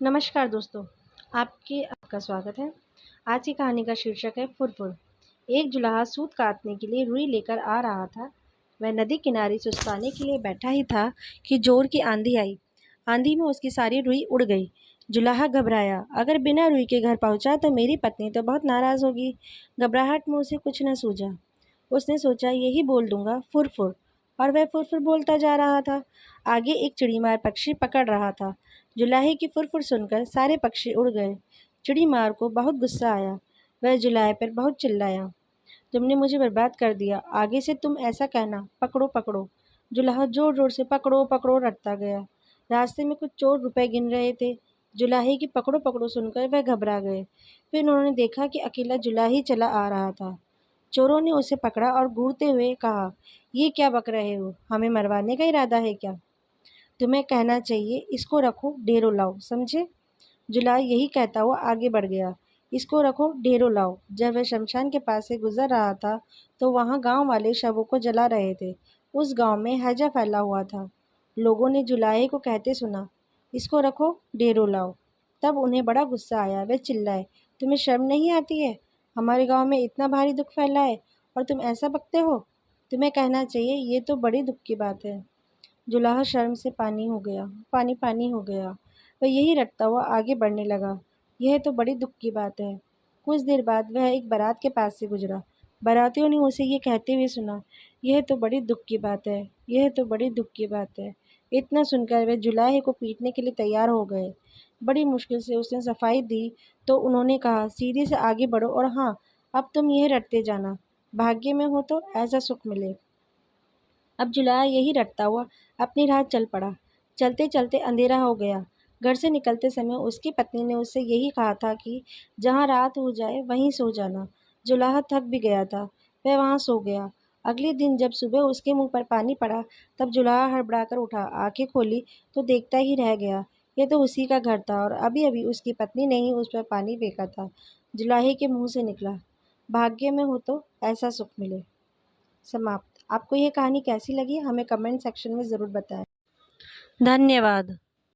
नमस्कार दोस्तों, आपका स्वागत है। आज की कहानी का शीर्षक है फुरफुर। एक जुलाहा सूत काटने के लिए रुई लेकर आ रहा था। वह नदी किनारे सुस्ताने के लिए बैठा ही था कि जोर की आंधी आई। आंधी में उसकी सारी रुई उड़ गई। जुलाहा घबराया, अगर बिना रुई के घर पहुंचा तो मेरी पत्नी तो बहुत नाराज होगी। घबराहट में उसे कुछ न सूझा। उसने सोचा यही बोल दूंगा, फुरफुर। और वह फुरफुर बोलता जा रहा था। आगे एक चिड़ीमार पक्षी पकड़ रहा था। जुलाहे की फुरफुर सुनकर सारे पक्षी उड़ गए। चिड़ीमार को बहुत गुस्सा आया। वह जुलाहे पर बहुत चिल्लाया, तुमने मुझे बर्बाद कर दिया, आगे से तुम ऐसा कहना, पकड़ो पकड़ो। जुलाहा जोर जोर से पकड़ो पकड़ो रटता गया। रास्ते में कुछ चोर रुपए गिन रहे थे। जुलाहे की पकड़ो पकड़ो सुनकर वह घबरा गए। फिर उन्होंने देखा कि अकेला जुलाही चला आ रहा था। चोरों ने उसे पकड़ा और घूरते हुए कहा, ये क्या बक रहे हो, हमें मरवाने का इरादा है क्या? तुम्हें कहना चाहिए इसको रखो ढेरों लाओ, समझे? जुलाहा यही कहता हुआ आगे बढ़ गया। इसको रखो ढेरों लाओ। जब वह शमशान के पास से गुजर रहा था तो वहां गांव वाले शवों को जला रहे थे। उस गांव में हैजा फैला हुआ था। लोगों ने जुलाहे को कहते सुना, इसको रखो ढेरों लाओ। तब उन्हें बड़ा गुस्सा आया। वे चिल्लाए, तुम्हें शर्म नहीं आती है? हमारे गांव में इतना भारी दुख फैला है और तुम ऐसा बकते हो? तुम्हें कहना चाहिए, ये तो बड़ी दुख की बात है। जुलाहा शर्म से पानी पानी हो गया। वह यही रटता हुआ आगे बढ़ने लगा, यह तो बड़ी दुख की बात है। कुछ देर बाद वह एक बारात के पास से गुजरा। बारातियों ने उसे ये कहते हुए सुना, यह तो बड़ी दुख की बात है, यह तो बड़ी दुख की बात है। इतना सुनकर वे जुलाहे को पीटने के लिए तैयार हो गए। बड़ी मुश्किल से उसने सफाई दी तो उन्होंने कहा, सीधे से आगे बढ़ो और हाँ, अब तुम यह रटते जाना, भाग्य में हो तो ऐसा सुख मिले। अब जुलाहा यही रटता हुआ अपनी राह चल पड़ा। चलते चलते अंधेरा हो गया। घर से निकलते समय उसकी पत्नी ने उससे यही कहा था कि जहाँ रात हो जाए वहीं सो जाना। जुलाहा थक भी गया था, वह वहाँ सो गया। अगले दिन जब सुबह उसके मुंह पर पानी पड़ा तब जुलाहा हड़बड़ाकर उठा, आंखें खोली तो देखता ही रह गया, यह तो उसी का घर था और अभी अभी उसकी पत्नी ने ही उस पर पानी फेंका था। जुलाहे के मुंह से निकला, भाग्य में हो तो ऐसा सुख मिले। समाप्त। आपको ये कहानी कैसी लगी हमें कमेंट सेक्शन में ज़रूर बताएं। धन्यवाद।